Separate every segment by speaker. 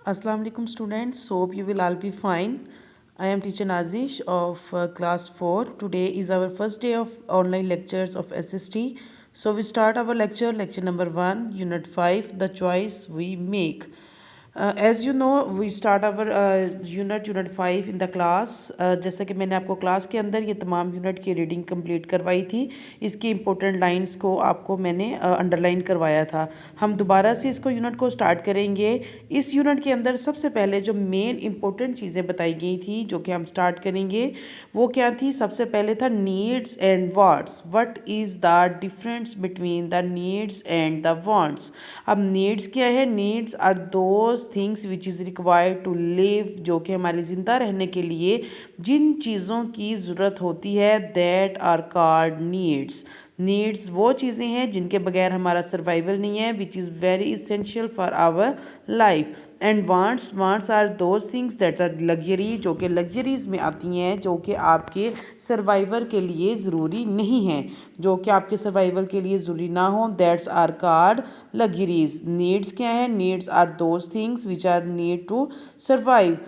Speaker 1: Assalamu alaikum students. Hope you will all be fine. I am teacher Nazish of class 4. Today is our first day of online lectures of SST. So we start our lecture number 1, unit 5, the choice we make. As you know, we start our unit 5 in the class. जैसा कि मैंने आपको class के अंदर ये तमाम unit की reading complete करवाई थी, इसकी इंपॉर्टेंट लाइंस को आपको मैंने अंडरलाइन करवाया था। हम दोबारा से इसको यूनिट को स्टार्ट करेंगे। इस यूनिट के अंदर सबसे पहले जो मेन इंपॉर्टेंट चीज़ें बताई गई थी जो कि हम स्टार्ट करेंगे वो क्या थी। सबसे पहले था needs and wants. What is the difference between the needs and the wants. अब नीड्स क्या है? Needs are those things which is required to live, जो कि हमारे ज़िंदा रहने के लिए जिन चीज़ों की ज़रूरत होती है, that are called needs. Needs वो चीज़ें हैं जिनके बगैर हमारा सर्वाइवल नहीं है, which is very essential for our life. And wants are those things that are luxury, जो कि लग्जरीज़ में आती हैं, जो कि आपके सर्वाइवल के लिए ज़रूरी नहीं हैं, जो कि आपके सर्वाइवल के लिए ज़रूरी ना हो, that's are called luxuries. Needs क्या है? Needs are those things which are need to survive.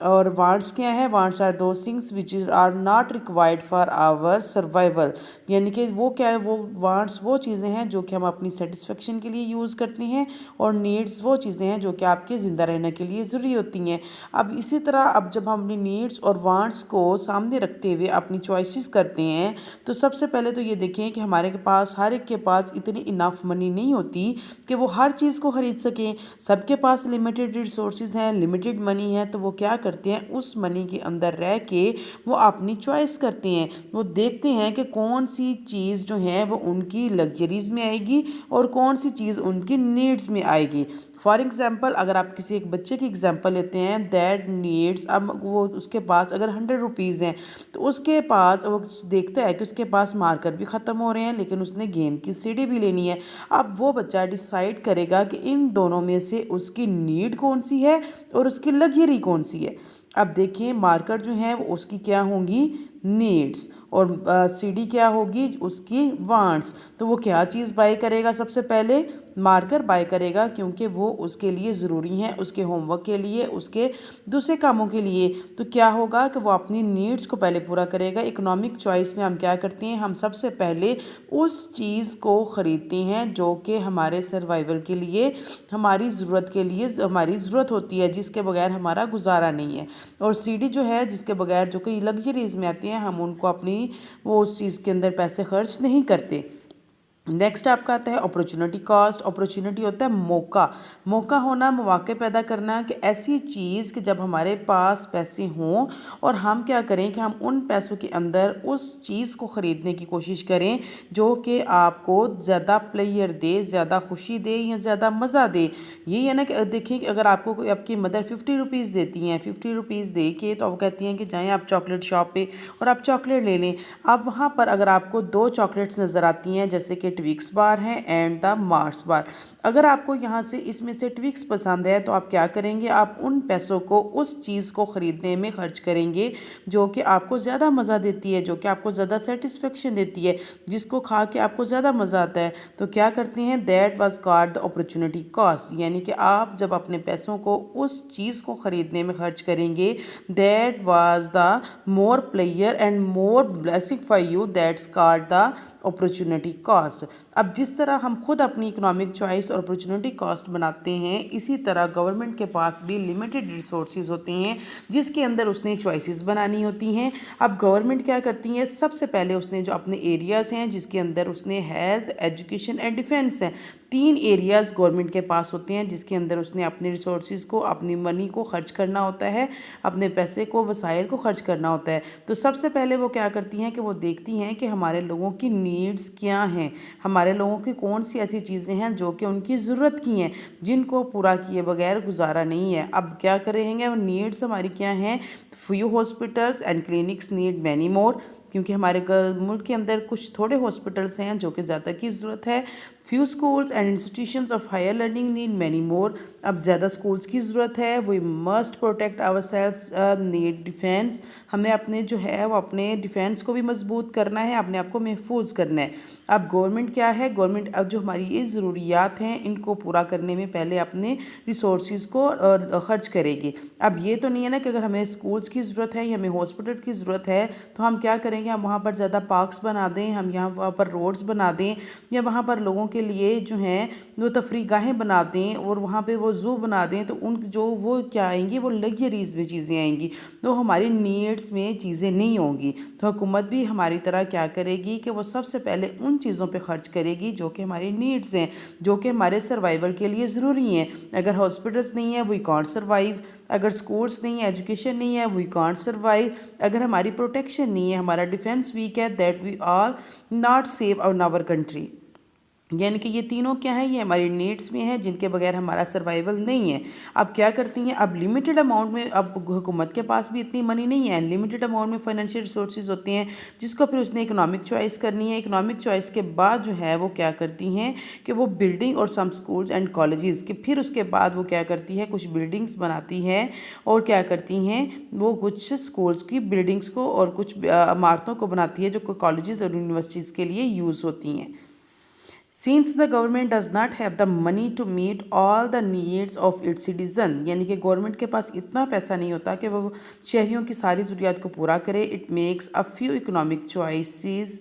Speaker 1: और वांट्स क्या है? Wants are those things which is are not required for our survival. यानी कि वो क्या है? वो वांट्स वो चीज़ें हैं जो कि हम अपनी सेटिस्फेक्शन के लिए यूज़ करते हैं, और नीड्स वो चीज़ें हैं जो कि आपके ज़िंदा रहने के लिए ज़रूरी होती हैं। अब इसी तरह अब जब हम अपनी नीड्स और वांट्स को सामने रखते हुए अपनी चॉइसेस करते हैं, तो सबसे पहले तो ये देखें कि हमारे के पास, हर एक के पास इतनी इनफ मनी नहीं होती कि वो हर चीज़ को ख़रीद सकें। सबके पास लिमिटेड रिसोर्सेज हैं, लिमिटेड मनी है, तो वो क्या करते हैं, उस मनी के अंदर रह के वो अपनी चॉइस करते हैं। वो देखते हैं कि कौन सी चीज़ जो है वो उनकी लग्जरीज़ में आएगी और कौन सी चीज़ उनकी नीड्स में आएगी। फॉर एग्ज़ाम्पल, अगर आप किसी एक बच्चे की एग्ज़ाम्पल लेते हैं, दैट नीड्स, अब वो उसके पास अगर 100 रुपीज़ हैं, तो उसके पास वो देखता है कि उसके पास मार्कर भी ख़त्म हो रहे हैं, लेकिन उसने गेम की सीडी भी लेनी है। अब वो बच्चा डिसाइड करेगा कि इन दोनों में से उसकी नीड कौन सी है और उसकी लग्जरी कौन सी है। अब देखिए, मार्कर जो है वो उसकी क्या होंगी? नीड्स। और सीडी क्या होगी? उसकी वांट्स। तो वो क्या चीज़ बाय करेगा? सबसे पहले मार्कर बाय करेगा, क्योंकि वो उसके लिए ज़रूरी हैं, उसके होमवर्क के लिए, उसके दूसरे कामों के लिए। तो क्या होगा कि वो अपनी नीड्स को पहले पूरा करेगा। इकोनॉमिक चॉइस में हम क्या करते हैं? हम सबसे पहले उस चीज़ को ख़रीदते हैं जो कि हमारे सर्वाइवल के लिए, हमारी ज़रूरत के लिए हमारी ज़रूरत होती है, जिसके बगैर हमारा गुजारा नहीं है। और सीडी जो है, जिसके बगैर जो कि लग्जरीज़ में आती हैं, हम उनको अपनी वो उस चीज़ के अंदर पैसे खर्च नहीं करते। नेक्स्ट आपका आता है अपॉर्चुनिटी कॉस्ट। अपॉर्चुनिटी होता है मौका। मौका होना, मौके पैदा करना, कि ऐसी चीज़ कि जब हमारे पास पैसे हों और हम क्या करें कि हम उन पैसों के अंदर उस चीज़ को ख़रीदने की कोशिश करें जो कि आपको ज़्यादा प्लेयर दे, ज़्यादा खुशी दे या ज़्यादा मज़ा दे। यही है ना कि देखिए कि अगर आपको कोई, आपकी मदर 50 रुपीज़ देती हैं, 50 रुपीज़ दे के तो वो कहती हैं कि जाएँ आप चॉकलेट शॉप पे और आप चॉकलेट ले लें। अब वहाँ पर अगर आपको 2 चॉकलेट्स नज़र आती हैं, जैसे कि ट्विक्स बार हैं एंड द मार्स बार, अगर आपको यहाँ से इसमें से ट्विक्स पसंद है तो आप क्या करेंगे? आप उन पैसों को उस चीज़ को ख़रीदने में खर्च करेंगे जो कि आपको ज़्यादा मज़ा देती है, जो कि आपको ज़्यादा सेटिस्फेक्शन देती है, जिसको खा के आपको ज़्यादा मज़ा आता है। तो क्या करते हैं? That was called the opportunity cost. यानी कि आप जब अपने पैसों को उस चीज़ को ख़रीदने में खर्च करेंगे, that was the more player and more blessing for you, that's called the opportunity cost. अब जिस तरह हम खुद अपनी इकोनॉमिक चॉइस और अपॉर्चुनिटी कॉस्ट बनाते हैं, इसी तरह गवर्नमेंट के पास भी लिमिटेड रिसोर्सेज होते हैं जिसके अंदर उसने चॉइसेस बनानी होती हैं। अब गवर्नमेंट क्या करती है? सबसे पहले उसने जो अपने एरियाज़ हैं जिसके अंदर उसने हेल्थ, एजुकेशन एंड डिफेंस हैं, 3 एरियाज़ गवर्नमेंट के पास होते हैं जिसके अंदर उसने अपने रिसोर्सेज को, अपनी मनी को खर्च करना होता है, अपने पैसे को, वसाइल को खर्च करना होता है। तो सबसे पहले वो क्या करती हैं कि वो देखती हैं कि हमारे लोगों की नीड्स क्या हैं, हमारे लोगों की कौन सी ऐसी चीज़ें हैं जो कि उनकी ज़रूरत की हैं, जिनको पूरा किए बगैर गुजारा नहीं है। अब क्या करेंगे? वो नीड्स हमारी क्या हैं? Few hospitals and clinics need many more, کیونکہ ہمارے ملک کے اندر کچھ تھوڑے ہاسپٹلس ہیں جو کہ زیادہ کی ضرورت ہے. Few schools and institutions of higher learning need many more. اب زیادہ اسکولس کی ضرورت ہے. We must protect ourselves need defence. ہمیں اپنے جو ہے وہ اپنے ڈیفینس کو بھی مضبوط کرنا ہے, اپنے آپ کو محفوظ کرنا ہے. اب گورنمنٹ کیا ہے, گورنمنٹ اب جو ہماری یہ ضروریات ہیں ان کو پورا کرنے میں پہلے اپنے ریسورسز کو خرچ کرے گی. اب یہ تو نہیں ہے نا کہ اگر ہمیں اسکولس کی ضرورت ہے یا ہمیں ہاسپٹل کی ضرورت ہے تو ہم کیا کریں گے, ہم وہاں پر زیادہ پارکس بنا دیں, ہم وہاں پر روڈز بنا دیں, یا وہاں پر لوگوں کے لیے جو ہیں وہ تفریح گاہیں بنا دیں اور وہاں پہ وہ زو بنا دیں. تو ان جو وہ کیا آئیں گی, وہ لگژریز میں چیزیں آئیں گی, تو ہماری نیڈس میں چیزیں نہیں ہوں گی. تو حکومت بھی ہماری طرح کیا کرے گی کہ وہ سب سے پہلے ان چیزوں پہ خرچ کرے گی جو کہ ہماری نیڈس ہیں, جو کہ ہمارے سروائیول کے لیے ضروری ہیں. اگر ہاسپٹلس نہیں ہیں وی کانٹ سروائیو, اگر اسکولس نہیں ہیں, ایجوکیشن نہیں ہے وی کانٹ سروائیو, اگر ہماری پروٹیکشن نہیں ہے, ہمارا ڈیفینس ویک ہے, that we are not save in our country. یعنی کہ یہ تینوں کیا ہیں, یہ ہماری نیڈس میں ہیں جن کے بغیر ہمارا سروائیول نہیں ہے. اب کیا کرتی ہیں, اب لمیٹڈ اماؤنٹ میں, اب حکومت کے پاس بھی اتنی منی نہیں ہے, لمیٹڈ اماؤنٹ میں فائنینشیل ریسورسز ہوتے ہیں جس کو پھر اس نے اکنامک چوائس کرنی ہے. اکنامک چوائس کے بعد جو ہے وہ کیا کرتی ہیں کہ وہ بلڈنگ اور سم اسکولز اینڈ کالجز کے, پھر اس کے بعد وہ کیا کرتی ہے کچھ بلڈنگس بناتی ہے اور کیا کرتی ہیں وہ کچھ اسکولس کی بلڈنگس کو اور کچھ عمارتوں کو بناتی ہے جو کالجز اور یونیورسٹیز کے لیے یوز ہوتی ہیں. Since the government does not have the money to meet all the needs of its citizen, یعنی کہ گورنمنٹ کے پاس اتنا پیسہ نہیں ہوتا کہ وہ شہریوں کی ساری ضروریات کو پورا کرے. It makes a few economic choices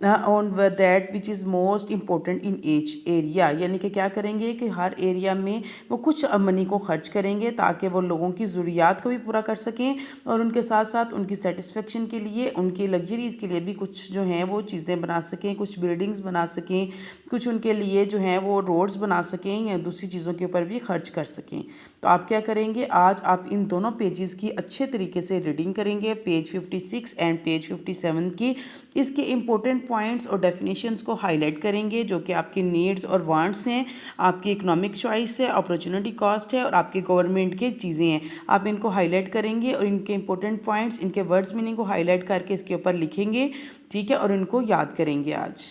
Speaker 1: on that which is most important in each area. یعنی کہ کیا کریں گے کہ ہر ایریا میں وہ کچھ منی کو خرچ کریں گے تاکہ وہ لوگوں کی ضروریات کو بھی پورا کر سکیں اور ان کے ساتھ ساتھ ان کی سیٹسفیکشن کے لیے, ان کی لگژریز کے لیے بھی کچھ جو ہیں وہ چیزیں بنا سکیں, کچھ بلڈنگز بنا سکیں, کچھ ان کے لیے جو ہیں وہ روڈز بنا سکیں یا دوسری چیزوں کے اوپر بھی خرچ کر سکیں. تو آپ کیا کریں گے, آج آپ ان دونوں پیجز کی اچھے طریقے سے ریڈنگ کریں گے, پیج 56 اینڈ پیج 57 کی. اس کے امپورٹنٹ پوائنٹس اور ڈیفینیشنز کو ہائی لائٹ کریں گے جو کہ آپ کی نیڈز اور وانٹس ہیں, آپ کی اکنامک چوائس ہے, اپرچونٹی کاسٹ ہے اور آپ کی گورنمنٹ کے چیزیں ہیں. آپ ان کو ہائی لائٹ کریں گے اور ان کے امپورٹنٹ پوائنٹس, ان کے ورڈز میننگ کو ہائی لائٹ کر کے اس کے اوپر لکھیں گے, ٹھیک ہے, اور ان کو یاد کریں گے آج.